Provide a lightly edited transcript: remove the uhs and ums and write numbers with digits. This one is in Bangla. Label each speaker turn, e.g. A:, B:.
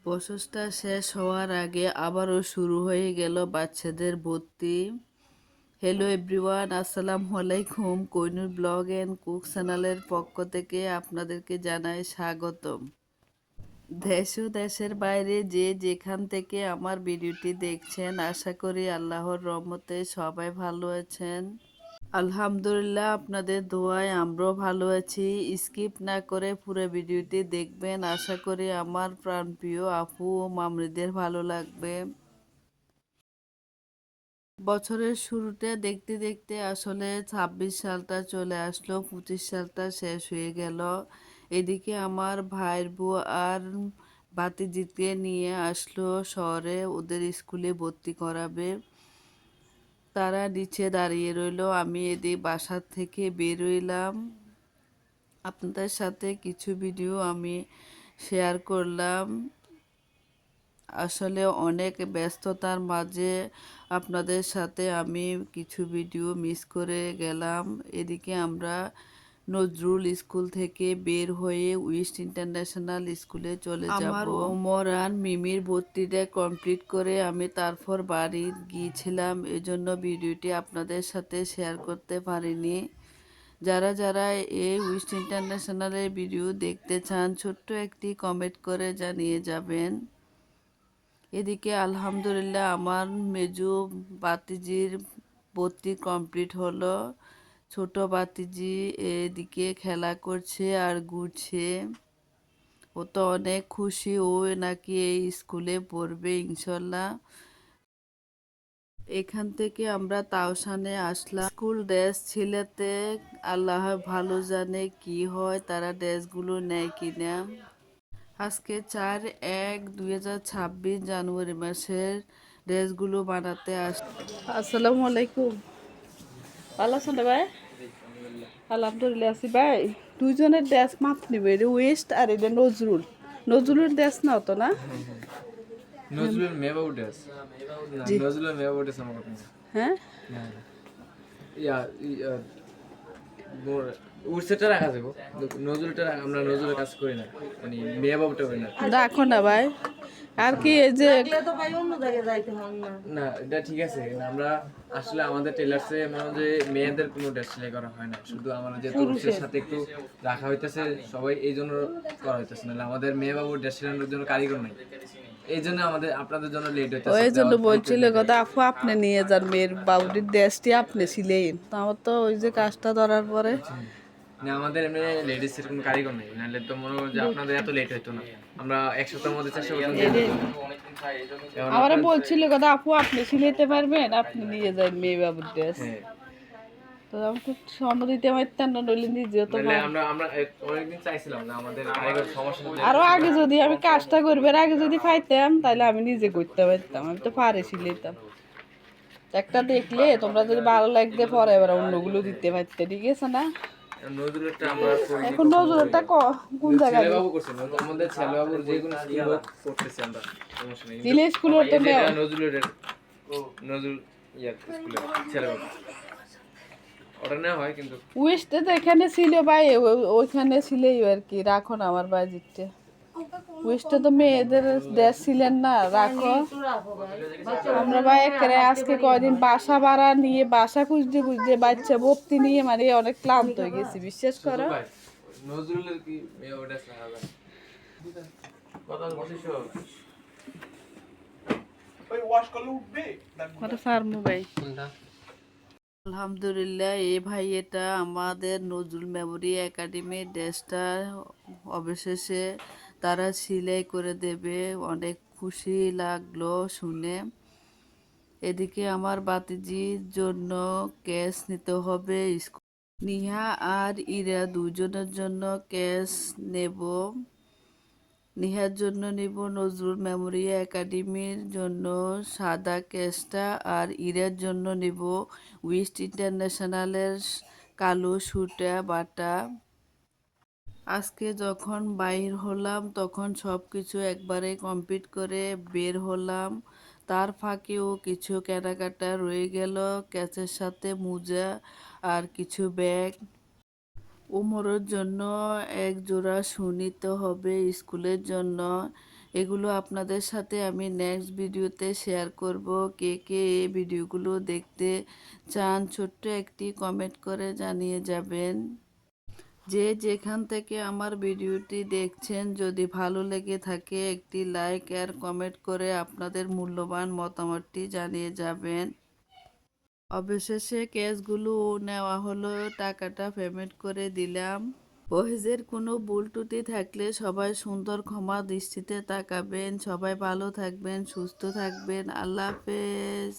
A: প্রসেসটা শেষ হওয়ার আগে আবারও শুরু হয়ে গেল বাচ্চাদের ভর্তি। হ্যালো এভরিওয়ান, আসসালামু আলাইকুম। কোহিনুর ব্লগ অ্যান্ড কুক চ্যানেলের পক্ষ থেকে আপনাদেরকে জানাই স্বাগতম। দেশ ও দেশের বাইরে যে যেখান থেকে আমার ভিডিওটি দেখছেন, আশা করি আল্লাহর রহমতে সবাই ভালো আছেন। আলহামদুলিল্লাহ, আপনাদের দোয়ায় আমরাও ভালো আছি। স্কিপ না করে পুরো ভিডিওটি দেখবেন। আশা করি আমার প্রাণপ্রিয় আপু ও মামরিদের ভালো লাগবে। বছরের শুরুতে দেখতে দেখতে আসলে ২৬ সালটা চলে আসলো, ২৫ সালটা শেষ হয়ে গেল। এদিকে আমার ভাইয়ের বউ আর ভাতিজিকে নিয়ে আসলো শহরে, ওদের স্কুলে ভর্তি করাবে। তারা নিচে দাঁড়িয়ে রইল, আমি এদিকে বাসার থেকে বের হইলাম। আপনাদের সাথে কিছু ভিডিও আমি শেয়ার করলাম। আসলে অনেক ব্যস্ততার মাঝে আপনাদের সাথে আমি কিছু ভিডিও মিস করে গেলাম। এদিকে আমরা নজরুল স্কুল থেকে বের হয়ে ওয়েস্ট ইন্টারন্যাশনাল স্কুলে চলে যাব। আমার ওমর আর মিমির ভর্তিটা কমপ্লিট করে আমি তারপর বাড়ি গিয়েছিলাম, এজন্য ভিডিওটি আপনাদের সাথে শেয়ার করতে পারিনি। যারা যারা এই ওয়েস্ট ইন্টারন্যাশনালের ভিডিও দেখতে চান, ছোট্ট একটি কমেন্ট করে জানিয়ে যাবেন। এদিকে আলহামদুলিল্লাহ আমার মেজো বাতিজির ভর্তি কমপ্লিট হলো। ছোট বাতিজি এদিকে খেলা করছে আর ঘুরছে। ও তো অনেক খুশি, ও নাকি এই স্কুলে পড়বে ইনশাল্লাহ। এখান থেকে আমরা তাওসানে আসলাম। স্কুল ড্রেস ছিলেতে আল্লাহ ভালো জানে কি হয়, তারা ড্রেসগুলো নেয় কিনা। আজকে 4/1/2026 জানুয়ারি মাসের ড্রেসগুলো বানাতে আসসালামু আলাইকুম। ভালো আছেন ভাই? আলহামদুলিল্লাহ আছি ভাই। দুইজনের ড্রেস মাপ নিবে, এটা ওয়েস্ট আর এটা নজরুল। নজরুলের ড্রেস না তো না?
B: নজরুলের মেবা উঠে আছে।
A: জি।
B: নজরুলের মেবা উঠে আছে আমার কথা।
A: হ্যাঁ,
B: না না ইয়া উড়ছেটা রাখা যাবো, নজরুলটা আমরা নজরুলের কাজ করি না, মানে মেবা উঠে করি না।
A: রাখো না ভাই। আর কি এই যে
B: না এটা ঠিক আছে, আমরা আসলে আমাদের টেলার্সে মানে যে মেয়েদের কোনো ড্রেস সেলাই করা হয় না, শুধু আমার যে পুরুষের সাথে একটু রাখা হইতেছে সবাই, এই জন্য করা হইতেছে। নাহলে আমাদের মেয়ে বাবুর ড্রেস সেলানোর জন্য কারিগর নাই, এই জন্য আমাদের আপনাদের জন্য লেট হইতেছে।
A: ওই জন্য বলছিল কথা, আপু আপনি নিয়ে যান মেয়ের বাবুটির ড্রেসটি আপনি সিলেন। তো আমার তো ওই যে কাজটা ধরার পরে
B: না, আমাদের এমনি লেডিসের কোনো কারিগর নেই, নাহলে তো মনে হয় যে আপনাদের এত লেট হইতো না। আমরা এক সপ্তাহের মধ্যে চেষ্টা করতাম যে
A: আমারে বলছিল কথা, আপু আপনি সিলাইতে পারবেন, আপনি নিয়ে যান মেয়ে বাবুর ড্রেস।
B: হ্যাঁ,
A: তো আমি তো স্বর্ণ দিতে পারতাম না, নইলে নিজেও তো
B: নাহলে আমরা আমরা অনেকদিন চাইছিলাম না আমাদের কারিগর সমস্যা হলে
A: আরো আগে যদি আমি কাজটা করবার আগে যদি পাইতাম তাহলে আমি নিজে করতে পারতাম, আমি তো পারে সিলাইতাম। একটা দেখলে তোমরা যদি ভালো লাগতে পরে এবার অন্যগুলো দিতে পারতে, ঠিক আছে না?
B: নজরুলটা আমরা করি
A: এখন নজরুলটা কোন জায়গায়
B: ছেলে বাবু করছে, আমাদের ছেলে বাবুর যে কোনো স্কুল করতেছে আমরা, সমস্যা নেই।
A: জিলে স্কুলের তো
B: এটা নজরুলের নজরুল ইয়ার স্কুলে ছেলে বাবু ওটা নেওয়া হয়, কিন্তু
A: ওয়েস্টে তো এখানে ছিল ভাই, ওইখানে ছিলেই আর কি। রাখো না আমার বাজিটটা, ওয়েস্টে তো মেয়েদের ড্রেস ছিলেন না, রাখো। আমরা ভাই একেবারে আজকে কয়দিন বাসা ভাড়া নিয়ে বাসা খুঁজতে খুঁজতে বাচ্চা ভর্তি নিয়ে মানে অনেক ক্লান্ত হয়ে গেছি, বিশ্বাস করো।
B: নজরুলের কি মেয়ে ওটা সাহায্য কথা বলিস ওই ওয়াশ করলে উঠবে
A: কত ফার্মু ভাই।
B: কোনটা?
A: আলহামদুলিল্লাহ, এই ভাই এটা আমাদের নজরুল মেমোরি একাডেমির ড্রেসটা অবশেষে তারা সেলাই করে দেবে। অনেক খুশি লাগলো শুনে। এদিকে আমার বাতিজির জন্য ক্যাশ নিতে হবে। নিহা আর ইরা দুজনের জন্য ক্যাশ নেব। নিহার জন্য নিব নজরুল মেমোরিয়াল একাডেমির জন্য সাদা ক্যাশটা, আর ইরার জন্য নিব ওয়েস্ট ইন্টারন্যাশনালের কালো সুতা বাটা। আজকে যখন বাইর হলাম তখন সব কিছু একবারে কমপ্লিট করে বের হলাম। তার ফাঁকেও কিছু কেনাকাটা রয়ে গেল, ক্যাশের সাথে মোজা আর কিছু ব্যাগ। ওমরের জন্য এক জোড়া শু নিতে হবে স্কুলের জন্য। এগুলো আপনাদের সাথে আমি নেক্সট ভিডিওতে শেয়ার করব। কে কে এই ভিডিওগুলো দেখতে চান ছোট্ট একটি কমেন্ট করে জানিয়ে যাবেন। যে যেখান থেকে আমার ভিডিওটি দেখছেন, যদি ভালো লেগে থাকে একটি লাইক আর কমেন্ট করে আপনাদের মূল্যবান মতামতটি জানিয়ে যাবেন। অবশেষে ক্যাশগুলো নেওয়া হলো, টাকাটা পেমেন্ট করে দিলাম। ভয়েসের কোনো ভুল ত্রুটি থাকলে সবাই সুন্দর ক্ষমা দৃষ্টিতে তাকাবেন। সবাই ভালো থাকবেন, সুস্থ থাকবেন। আল্লাহ হাফেজ।